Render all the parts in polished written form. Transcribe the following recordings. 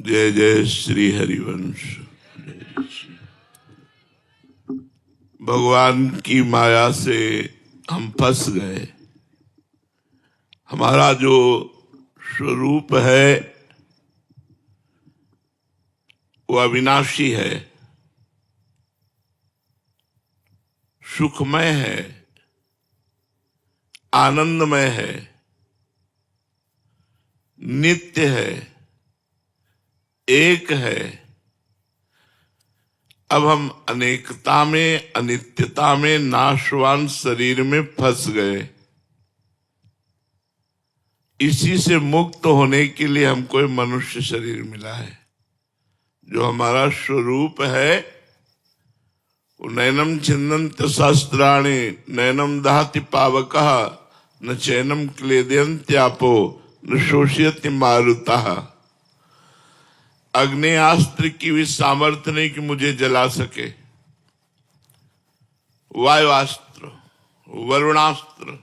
जय जय श्री हरिवंश। भगवान की माया से हम फंस गए। हमारा जो स्वरूप है वो अविनाशी है, सुखमय है, आनंदमय है, नित्य है, एक है। अब हम अनेकता में, अनित्यता में, नाशवान शरीर में फंस गए। इसी से मुक्त होने के लिए हमको एक मनुष्य शरीर मिला है। जो हमारा स्वरूप है वो नैनम छिन्दन्ति सहस्राणि नैनम दहति पावकः न चैनम क्लेदयन्त्यापो न शोषयति मारुतः। अग्नेयास्त्र की भी सामर्थ्य नहीं कि मुझे जला सके, वायुआस्त्र, वरुणास्त्र,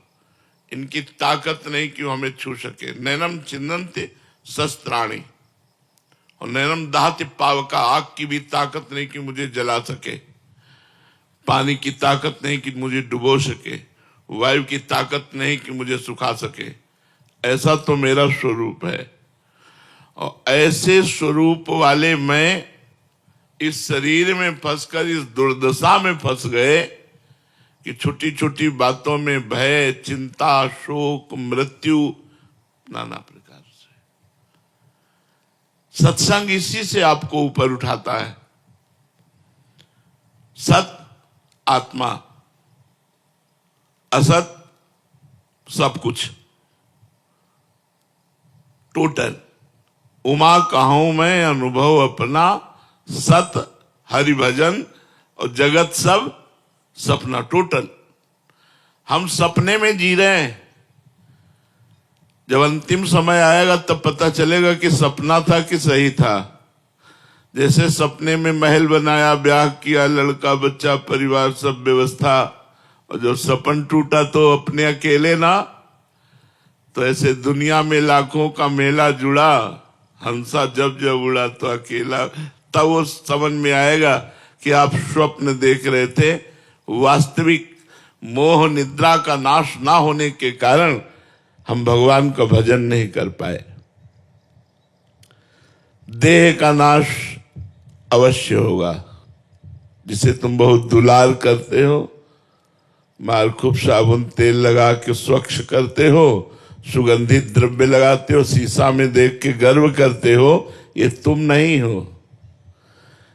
इनकी ताकत नहीं कि वो हमें छू सके। नैनम छिन्दन्ति सहस्राणि और नैनम दहति पावका, आग की भी ताकत नहीं कि मुझे जला सके, पानी की ताकत नहीं कि मुझे डुबो सके, वायु की ताकत नहीं कि मुझे सुखा सके। ऐसा तो मेरा स्वरूप है। और ऐसे स्वरूप वाले मैं इस शरीर में फंसकर इस दुर्दशा में फंस गए कि छोटी छोटी बातों में भय, चिंता, शोक, मृत्यु, नाना प्रकार से। सत्संग इसी से आपको ऊपर उठाता है। सत आत्मा, असत सब कुछ, टोटल। उमा कहूं मैं अनुभव अपना, सत हरि भजन और जगत सब सपना, टोटल। हम सपने में जी रहे हैं। जब अंतिम समय आएगा तब पता चलेगा कि सपना था कि सही था। जैसे सपने में महल बनाया, ब्याह किया, लड़का बच्चा परिवार सब व्यवस्था, और जब सपन टूटा तो अपने अकेले ना। तो ऐसे दुनिया में लाखों का मेला जुड़ा, हंसा जब जब उड़ा तो अकेला। तब वो समझ में आएगा कि आप स्वप्न देख रहे थे। वास्तविक मोह निद्रा का नाश ना होने के कारण हम भगवान का भजन नहीं कर पाए। देह का नाश अवश्य होगा। जिसे तुम बहुत दुलार करते हो, मार खूब साबुन तेल लगा के स्वच्छ करते हो, सुगंधित द्रव्य लगाते हो, शीशा में देख के गर्व करते हो, ये तुम नहीं हो।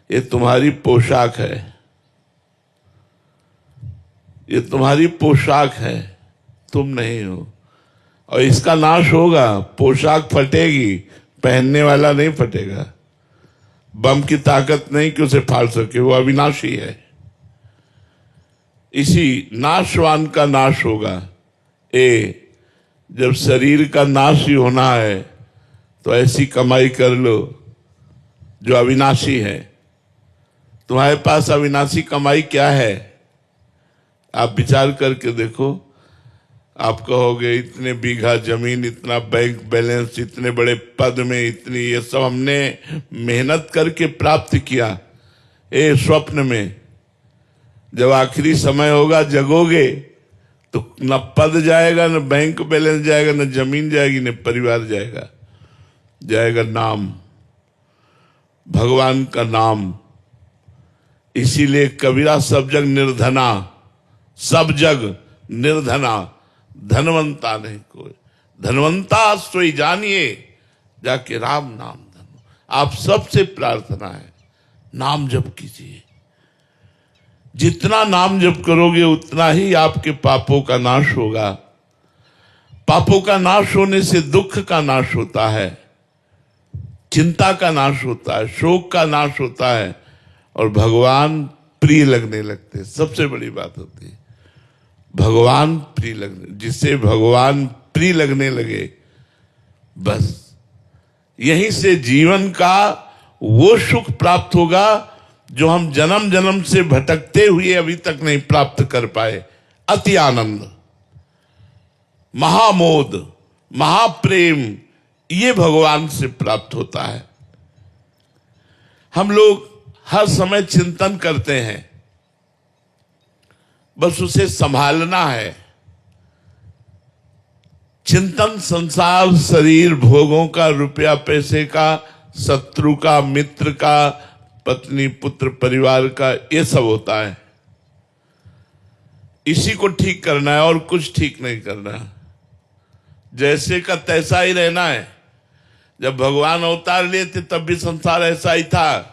ये तुम्हारी पोशाक है, ये तुम्हारी पोशाक है, तुम नहीं हो। और इसका नाश होगा। पोशाक फटेगी, पहनने वाला नहीं फटेगा। बम की ताकत नहीं कि उसे फाड़ सके, वो अविनाशी है। इसी नाशवान का नाश होगा। जब शरीर का नाश ही होना है तो ऐसी कमाई कर लो जो अविनाशी है। तुम्हारे पास अविनाशी कमाई क्या है? आप विचार करके देखो। आप कहोगे इतने बीघा जमीन, इतना बैंक बैलेंस, इतने बड़े पद में, इतनी, ये सब हमने मेहनत करके प्राप्त किया। स्वप्न में जब आखिरी समय होगा, जगोगे तो न पद जाएगा, न बैंक बैलेंस जाएगा, न जमीन जाएगी, न परिवार जाएगा। जाएगा नाम, भगवान का नाम। इसीलिए कबीरा सब जग निर्धना, सब जग निर्धना, धनवंता नहीं कोई। धनवंता सोई जानिए, जाके राम नाम धनो। आप सबसे प्रार्थना है, नाम जप कीजिए। जितना नाम जप करोगे उतना ही आपके पापों का नाश होगा। पापों का नाश होने से दुख का नाश होता है, चिंता का नाश होता है, शोक का नाश होता है, और भगवान प्रिय लगने लगते। सबसे बड़ी बात होती है भगवान प्रिय लगने। जिससे भगवान प्रिय लगने लगे, बस यहीं से जीवन का वो सुख प्राप्त होगा जो हम जन्म जन्म से भटकते हुए अभी तक नहीं प्राप्त कर पाए। अति आनंद, महामोद, महाप्रेम, ये भगवान से प्राप्त होता है। हम लोग हर समय चिंतन करते हैं, बस उसे संभालना है। चिंतन संसार, शरीर, भोगों का, रुपया पैसे का, शत्रु का, मित्र का, पत्नी पुत्र परिवार का, ये सब होता है। इसी को ठीक करना है और कुछ ठीक नहीं करना है। जैसे का तैसा ही रहना है। जब भगवान अवतार लिए थे तब भी संसार ऐसा ही था,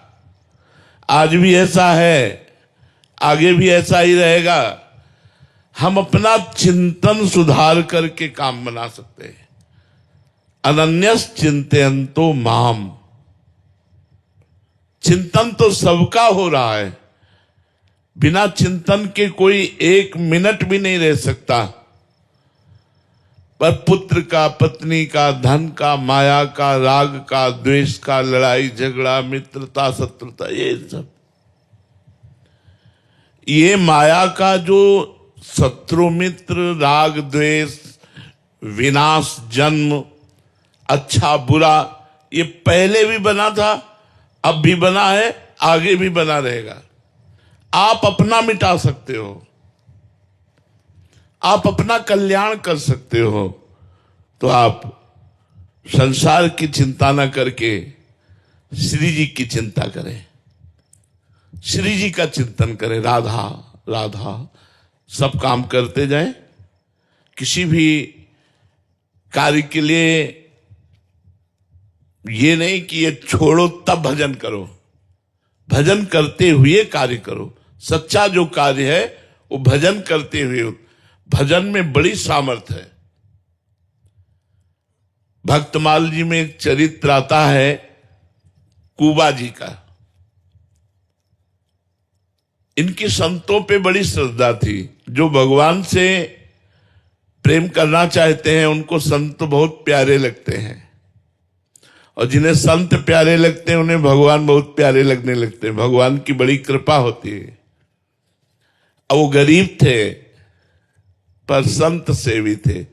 आज भी ऐसा है, आगे भी ऐसा ही रहेगा। हम अपना चिंतन सुधार करके काम बना सकते हैं। अनन्यस चिंतयन्तो माम। चिंतन तो सबका हो रहा है, बिना चिंतन के कोई एक मिनट भी नहीं रह सकता। पर पुत्र का, पत्नी का, धन का, माया का, राग का, द्वेष का, लड़ाई झगड़ा, मित्रता, शत्रुता, ये माया का जो शत्रु मित्र, राग द्वेष, विनाश, जन्म, अच्छा बुरा, ये पहले भी बना था, अब भी बना है, आगे भी बना रहेगा। आप अपना मिटा सकते हो, आप अपना कल्याण कर सकते हो, तो आप संसार की चिंता न करके श्री जी की चिंता करें, श्री जी का चिंतन करें। राधा राधा सब काम करते जाएं। किसी भी कार्य के लिए ये नहीं कि ये छोड़ो तब भजन करो, भजन करते हुए कार्य करो। सच्चा जो कार्य है वो भजन करते हुए। भजन में बड़ी सामर्थ्य है। भक्तमाल जी में एक चरित्र आता है कुबा जी का। इनकी संतों पे बड़ी श्रद्धा थी। जो भगवान से प्रेम करना चाहते हैं उनको संत बहुत प्यारे लगते हैं, और जिन्हें संत प्यारे लगते हैं उन्हें भगवान बहुत प्यारे लगने लगते हैं। भगवान की बड़ी कृपा होती है। अब वो गरीब थे पर संत सेवी थे।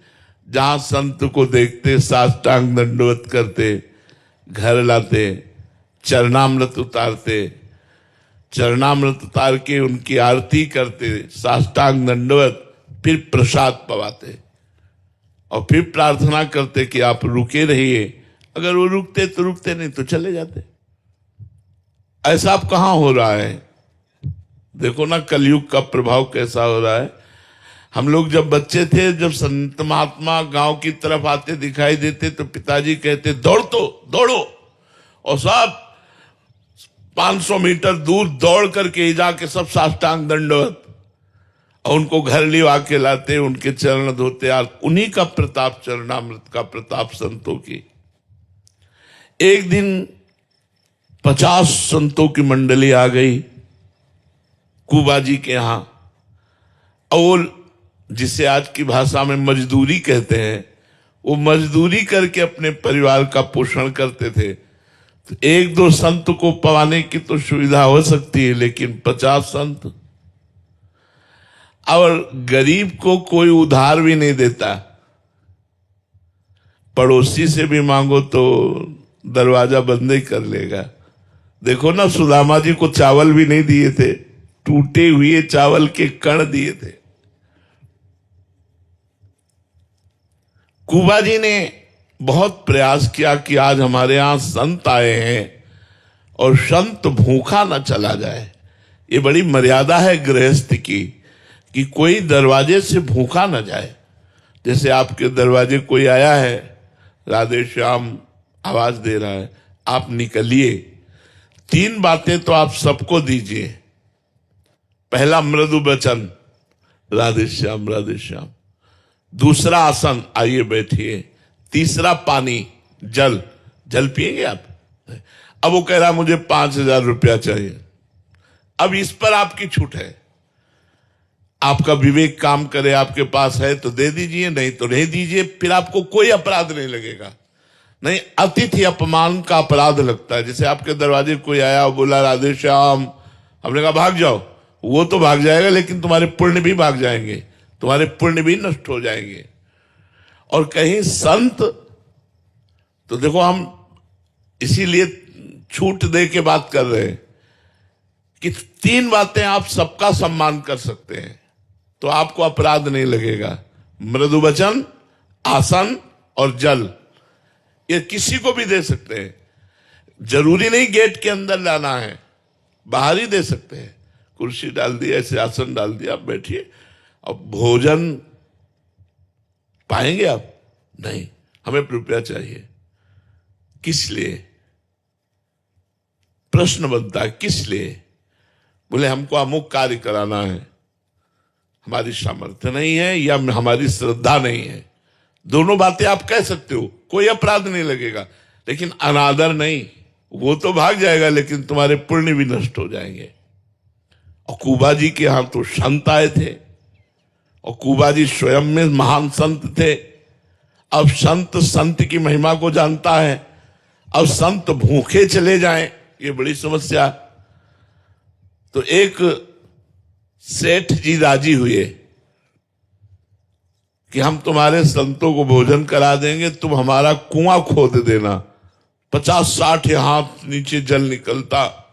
जहां संत को देखते साष्टांग दंडवत करते, घर लाते, चरणामृत उतारते, चरणामृत उतार के उनकी आरती करते, साष्टांग दंडवत, फिर प्रसाद पवाते और फिर प्रार्थना करते कि आप रुके रहिए। अगर वो रुकते तो रुकते, नहीं तो चले जाते। ऐसा अब कहां हो रहा है? देखो ना कलयुग का प्रभाव कैसा हो रहा है। हम लोग जब बच्चे थे, जब संत महात्मा गांव की तरफ आते दिखाई देते तो पिताजी कहते दौड़ो, और सब 500 मीटर दूर दौड़ करके जाके सब साष्टांग दंडवत, और उनको घर लिवा के लाते, उनके चरण धोते। यार उन्हीं का प्रताप, चरणामृत का प्रताप संतों की। एक दिन 50 संतों की मंडली आ गई कुबा जी के यहां, और जिसे आज की भाषा में मजदूरी कहते हैं, वो मजदूरी करके अपने परिवार का पोषण करते थे। तो एक दो संत को पवाने की तो सुविधा हो सकती है, लेकिन 50 संत, और गरीब को कोई उधार भी नहीं देता। पड़ोसी से भी मांगो तो दरवाजा बंद ही कर लेगा। देखो ना, सुदामा जी को चावल भी नहीं दिए थे, टूटे हुए चावल के कण दिए थे। कुबा जी ने बहुत प्रयास किया कि आज हमारे यहां संत आए हैं और संत भूखा न चला जाए। ये बड़ी मर्यादा है गृहस्थ की, कि कोई दरवाजे से भूखा न जाए। जैसे आपके दरवाजे कोई आया है, राधे श्याम आवाज दे रहा है, आप निकलिए। 3 बातें तो आप सबको दीजिए। पहला मृदु वचन, राधे श्याम राधे श्याम। दूसरा आसन, आइए बैठिए। तीसरा पानी, जल पिएंगे आप? अब वो कह रहा मुझे 5,000 रुपया चाहिए। अब इस पर आपकी छूट है, आपका विवेक काम करे। आपके पास है तो दे दीजिए, नहीं तो नहीं दीजिए। फिर आपको कोई अपराध नहीं लगेगा। नहीं, अतिथि अपमान का अपराध लगता है। जैसे आपके दरवाजे कोई आया और बोला राधे श्याम, हमने कहा भाग जाओ, वो तो भाग जाएगा, लेकिन तुम्हारे पुण्य भी भाग जाएंगे, तुम्हारे पुण्य भी नष्ट हो जाएंगे। और कहीं संत, तो देखो हम इसीलिए छूट दे के बात कर रहे हैं कि 3 बातें आप सबका सम्मान कर सकते हैं तो आपको अपराध नहीं लगेगा। मृदु वचन, आसन और जल, ये किसी को भी दे सकते हैं। जरूरी नहीं गेट के अंदर लाना है, बाहर ही दे सकते हैं। कुर्सी डाल दी, ऐसे आसन डाल दिया, आप बैठिए। अब भोजन पाएंगे आप? नहीं, हमें रुपया चाहिए। किस लिए? प्रश्न बनता है, किस लिए? बोले हमको अमुक कार्य कराना है, हमारी सामर्थ्य नहीं है या हमारी श्रद्धा नहीं है। दोनों बातें आप कह सकते हो, कोई अपराध नहीं लगेगा, लेकिन अनादर नहीं। वो तो भाग जाएगा लेकिन तुम्हारे पुण्य भी नष्ट हो जाएंगे। और कुबा जी के यहां तो संत आए थे और कुबा जी स्वयं में महान संत थे। अब संत की महिमा को जानता है, अब संत भूखे चले जाएं, ये बड़ी समस्या। तो एक सेठ जी राजी हुए कि हम तुम्हारे संतों को भोजन करा देंगे, तुम हमारा कुआं खोद देना। 50-60 हाथ नीचे जल निकलता।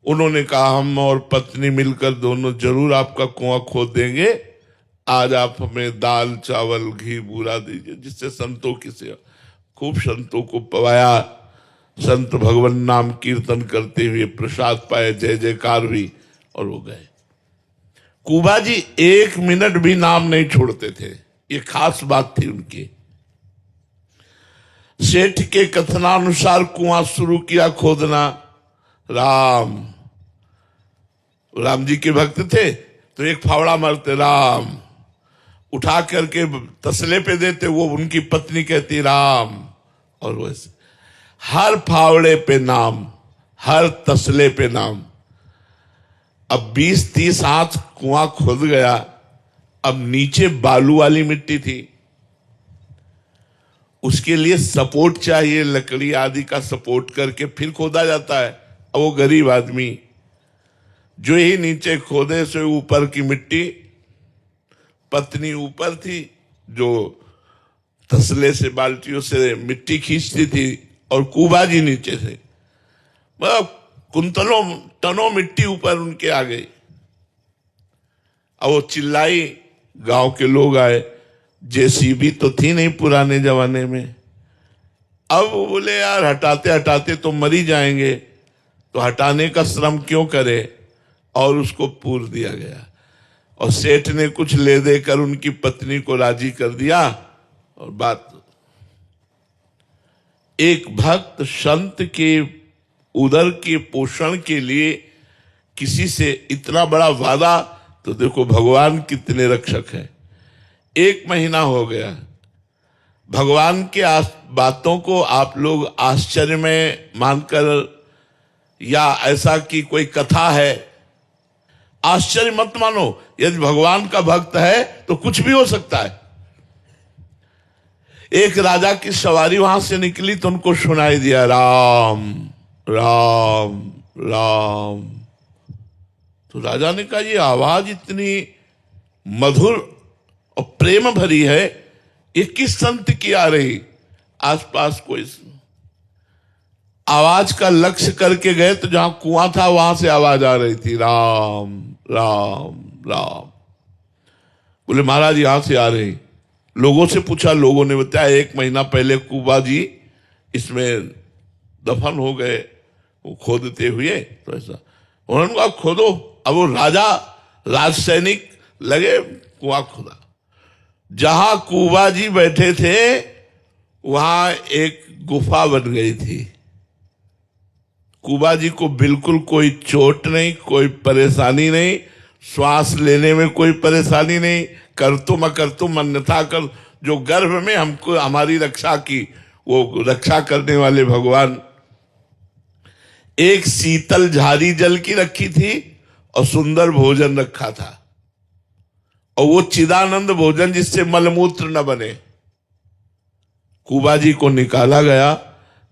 उन्होंने कहा हम और पत्नी मिलकर दोनों जरूर आपका कुआं खोद देंगे, आज आप हमें दाल चावल घी बूरा दीजिए, जिससे संतों की सेवा। खूब संतों को पवाया, संत भगवान नाम कीर्तन करते हुए प्रसाद पाए, जय जयकार हुई और वो गए। कुबा जी 1 मिनट भी नाम नहीं छोड़ते थे, ये खास बात थी उनकी। सेठ के कथनानुसार कुआं शुरू किया खोदना। राम जी के भक्त थे तो एक फावड़ा मारते, राम उठा करके तसले पे देते, वो उनकी पत्नी कहती राम, और वैसे हर फावड़े पे नाम, हर तसले पे नाम। अब 20-30 हाथ कुआं खुद गया। अब नीचे बालू वाली मिट्टी थी, उसके लिए सपोर्ट चाहिए, लकड़ी आदि का सपोर्ट करके फिर खोदा जाता है। अब वो गरीब आदमी जो ही नीचे खोदे से ऊपर की मिट्टी, पत्नी ऊपर थी जो तसले से बाल्टियों से मिट्टी खींचती थी, और कुबा जी नीचे से कुंतलों टनों मिट्टी ऊपर उनके आ गई। अब वो चिल्लाई, गांव के लोग आए, जेसीबी तो थी नहीं पुराने जमाने में। अब वो बोले यार हटाते हटाते तो मर ही जाएंगे, तो हटाने का श्रम क्यों करे, और उसको पूर दिया गया। और सेठ ने कुछ ले देकर उनकी पत्नी को राजी कर दिया। और बात, एक भक्त संत के उदर के पोषण के लिए किसी से इतना बड़ा वादा, तो देखो भगवान कितने रक्षक हैं। 1 महीना हो गया, भगवान के बातों को आप लोग आश्चर्य में मानकर, या ऐसा कि कोई कथा है, आश्चर्य मत मानो। यदि भगवान का भक्त है तो कुछ भी हो सकता है। एक राजा की सवारी वहां से निकली तो उनको सुनाई दिया राम राम राम। तो राजा ने कहा ये आवाज इतनी मधुर और प्रेम भरी है, ये किस संत की आ रही? आसपास कोई आवाज का लक्ष्य करके गए तो जहां कुआं था वहां से आवाज आ रही थी, राम राम राम। बोले महाराज यहां से आ रही। लोगों से पूछा, लोगों ने बताया 1 महीना पहले कुबा जी इसमें दफन हो गए, वो खोदते हुए। तो ऐसा उन्होंने कहा खोदो। अब वो राज सैनिक लगे, कुआं खोदा। जहां कुबा जी बैठे थे वहां एक गुफा बन गई थी। कुबा जी को बिल्कुल कोई चोट नहीं, कोई परेशानी नहीं, श्वास लेने में कोई परेशानी नहीं, करतुम अकर्तुम अन्यथा कर, जो गर्भ में हमको हमारी रक्षा की, वो रक्षा करने वाले भगवान। एक शीतल झारी जल की रखी थी और सुंदर भोजन रखा था, और वो चिदानंद भोजन जिससे मलमूत्र न बने। कुबा जी को निकाला गया,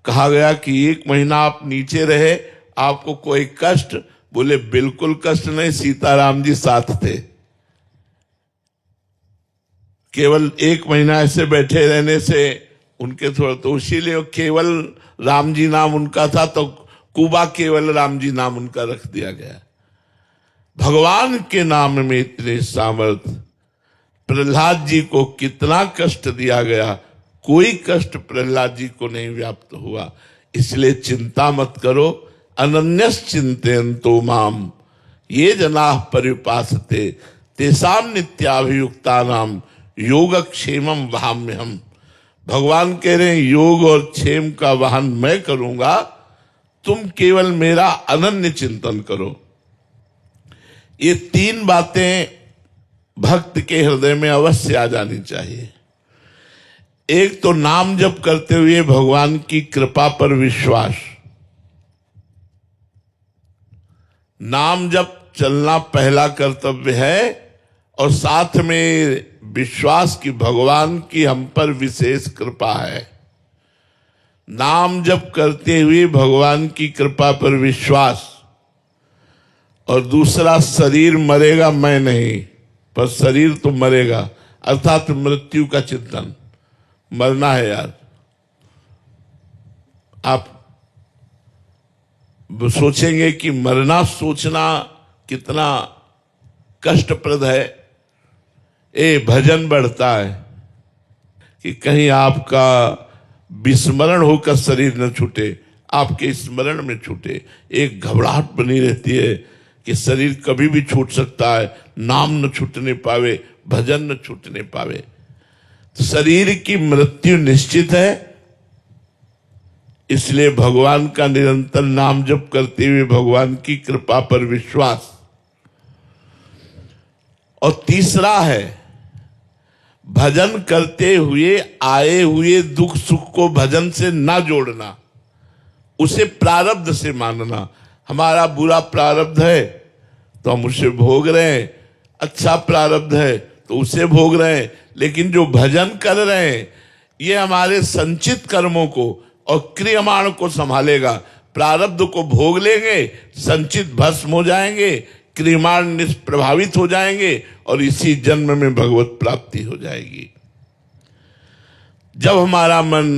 कहा गया कि 1 महीना आप नीचे रहे, आपको कोई कष्ट? बोले बिल्कुल कष्ट नहीं, सीताराम जी साथ थे। केवल 1 महीना ऐसे बैठे रहने से उनके थोड़ा तो इसीलिए केवल राम जी नाम उनका था, तो कुबा केवल राम जी नाम उनका रख दिया गया। भगवान के नाम में इतने सामर्थ्य, प्रहलाद जी को कितना कष्ट दिया गया, कोई कष्ट प्रहलाद जी को नहीं व्याप्त हुआ। इसलिए चिंता मत करो, अनन्यस चिंतयन्तो माम ये जनाः पर्युपासते तेषां नित्याभियुक्तानां योगक्षेमं वहाम्यहम्। भगवान कह रहे हैं योग और क्षेम का वाहन मैं करूंगा, तुम केवल मेरा अनन्य चिंतन करो। ये तीन बातें भक्त के हृदय में अवश्य आ जानी चाहिए। एक तो नाम जप करते हुए भगवान की कृपा पर विश्वास। नाम जप चलना पहला कर्तव्य है, और साथ में विश्वास की भगवान की हम पर विशेष कृपा है। नाम जप करते हुए भगवान की कृपा पर विश्वास, और दूसरा शरीर मरेगा मैं नहीं, पर शरीर तो मरेगा, अर्थात मृत्यु का चिंतन। मरना है यार। आप सोचेंगे कि मरना सोचना कितना कष्टप्रद है। भजन बढ़ता है कि कहीं आपका विस्मरण होकर शरीर न छूटे, आपके स्मरण में छूटे। एक घबराहट बनी रहती है कि शरीर कभी भी छूट सकता है, नाम न छूटने पावे, भजन न छूटने पावे। शरीर की मृत्यु निश्चित है, इसलिए भगवान का निरंतर नाम जप करते हुए भगवान की कृपा पर विश्वास। और तीसरा है भजन करते हुए आए हुए दुख सुख को भजन से ना जोड़ना, उसे प्रारब्ध से मानना। हमारा बुरा प्रारब्ध है तो हम उसे भोग रहे हैं, अच्छा प्रारब्ध है तो उसे भोग रहे हैं। लेकिन जो भजन कर रहे हैं ये हमारे संचित कर्मों को और क्रियमाण को संभालेगा। प्रारब्ध को भोग लेंगे, संचित भस्म हो जाएंगे, क्रियमाण निष्प्रभावित हो जाएंगे, और इसी जन्म में भगवत प्राप्ति हो जाएगी। जब हमारा मन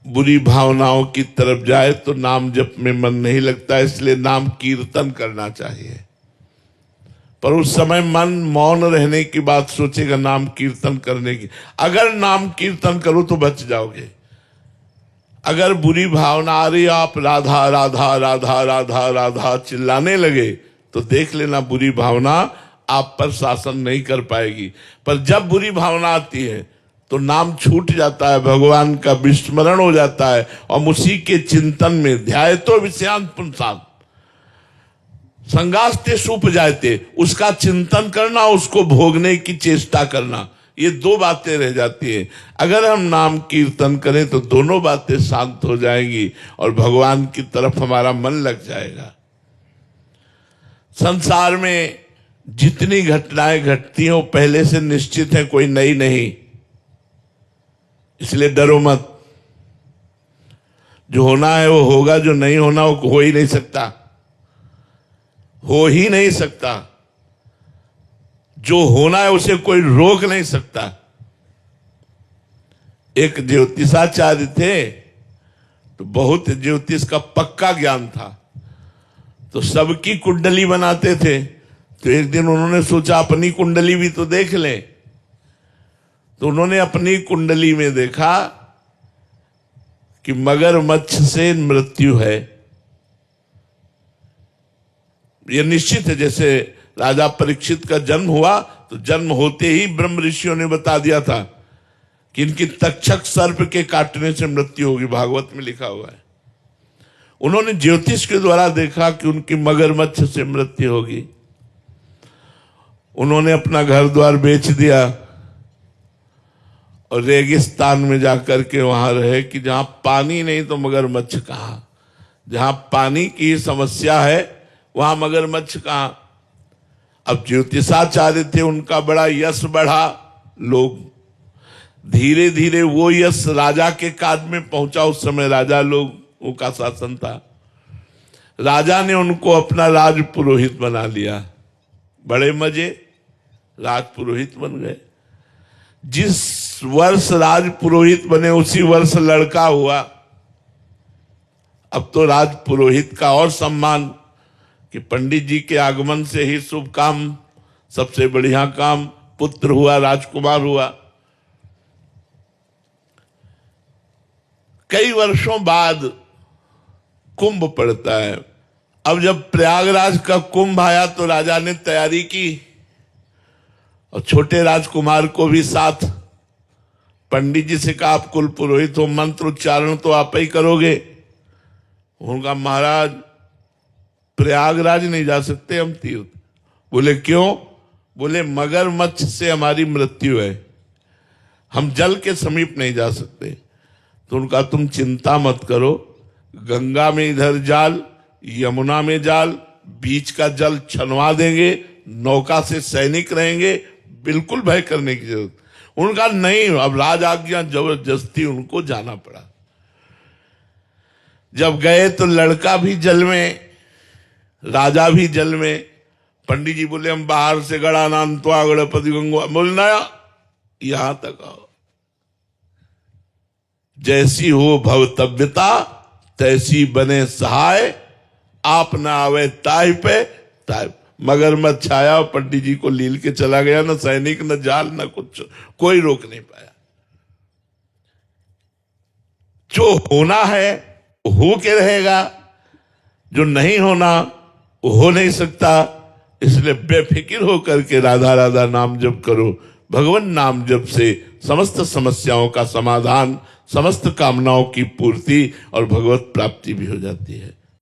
बुरी भावनाओं की तरफ जाए तो नाम जप में मन नहीं लगता, इसलिए नाम कीर्तन करना चाहिए। पर उस समय मन मौन रहने की बात सोचेगा नाम कीर्तन करने की। अगर नाम कीर्तन करो तो बच जाओगे। अगर बुरी भावना आ रही, आप राधा राधा राधा राधा राधा चिल्लाने लगे, तो देख लेना बुरी भावना आप पर शासन नहीं कर पाएगी। पर जब बुरी भावना आती है तो नाम छूट जाता है, भगवान का विस्मरण हो जाता है, और उसी के चिंतन में ध्यायतो विषयान् पुंसान् संगास्ते सुपजायते, उसका चिंतन करना, उसको भोगने की चेष्टा करना, ये दो बातें रह जाती हैं। अगर हम नाम कीर्तन करें तो दोनों बातें शांत हो जाएंगी और भगवान की तरफ हमारा मन लग जाएगा। संसार में जितनी घटनाएं घटती हैं वो पहले से निश्चित है, कोई नई नहीं, इसलिए डरो मत। जो होना है वो होगा, जो नहीं होना वो हो ही नहीं सकता, हो ही नहीं सकता। जो होना है उसे कोई रोक नहीं सकता। एक ज्योतिषाचार्य थे, तो बहुत ज्योतिष का पक्का ज्ञान था, तो सबकी कुंडली बनाते थे। तो एक दिन उन्होंने सोचा अपनी कुंडली भी तो देख लें। तो उन्होंने अपनी कुंडली में देखा कि मगरमच्छ से मृत्यु है। यह निश्चित है। जैसे राजा परीक्षित का जन्म हुआ तो जन्म होते ही ब्रह्म ऋषियों ने बता दिया था कि इनकी तक्षक सर्प के काटने से मृत्यु होगी, भागवत में लिखा हुआ है। उन्होंने ज्योतिष के द्वारा देखा कि उनकी मगरमच्छ से मृत्यु होगी। उन्होंने अपना घर द्वार बेच दिया और रेगिस्तान में जाकर के वहां रहे कि जहां पानी नहीं तो मगरमच्छ कहां, जहां पानी की समस्या है वहां मगरमच्छ कहां। अब ज्योतिषाचार्य थे, उनका बड़ा यश बढ़ा, लोग धीरे धीरे वो यश राजा के काज में पहुंचा। उस समय राजा लोगों का शासन था। राजा ने उनको अपना राज पुरोहित बना लिया। बड़े मजे, राज पुरोहित बन गए। जिस वर्ष राज पुरोहित बने उसी वर्ष लड़का हुआ। अब तो राज पुरोहित का और सम्मान कि पंडित जी के आगमन से ही शुभ काम, सबसे बढ़िया काम, पुत्र हुआ, राजकुमार हुआ। कई वर्षों बाद कुंभ पड़ता है। अब जब प्रयागराज का कुंभ आया तो राजा ने तैयारी की और छोटे राजकुमार को भी साथ, पंडित जी से कहा आप कुल पुरोहित हो, मंत्र उच्चारण तो आप ही करोगे। उनका महाराज प्रयागराज नहीं जा सकते हम तीर्थ। बोले क्यों? बोले मगरमच्छ से हमारी मृत्यु है, हम जल के समीप नहीं जा सकते। तो उनका तुम चिंता मत करो, गंगा में इधर जाल, यमुना में जाल, बीच का जल छनवा देंगे, नौका से सैनिक रहेंगे, बिल्कुल भय करने की जरूरत। उनका नहीं, अब राज आज्ञा, जबरदस्ती उनको जाना पड़ा। जब गए तो लड़का भी जल में, राजा भी जल में। पंडित जी बोले हम बाहर से गड़ा नाम तो गणपति गंगवा, बोलना यहां तक आओ। जैसी हो भवतव्यता तैसी बने सहाय, आप ना आवे ताय पे ताय। मगरमच्छ आया, पंडित जी को लील के चला गया, न सैनिक न जाल न कुछ, कोई रोक नहीं पाया। जो होना है हो के रहेगा, जो नहीं होना वो हो नहीं सकता। इसलिए बेफिक्र होकर के राधा राधा नाम जप करो। भगवान नाम जप से समस्त समस्याओं का समाधान, समस्त कामनाओं की पूर्ति और भगवत प्राप्ति भी हो जाती है।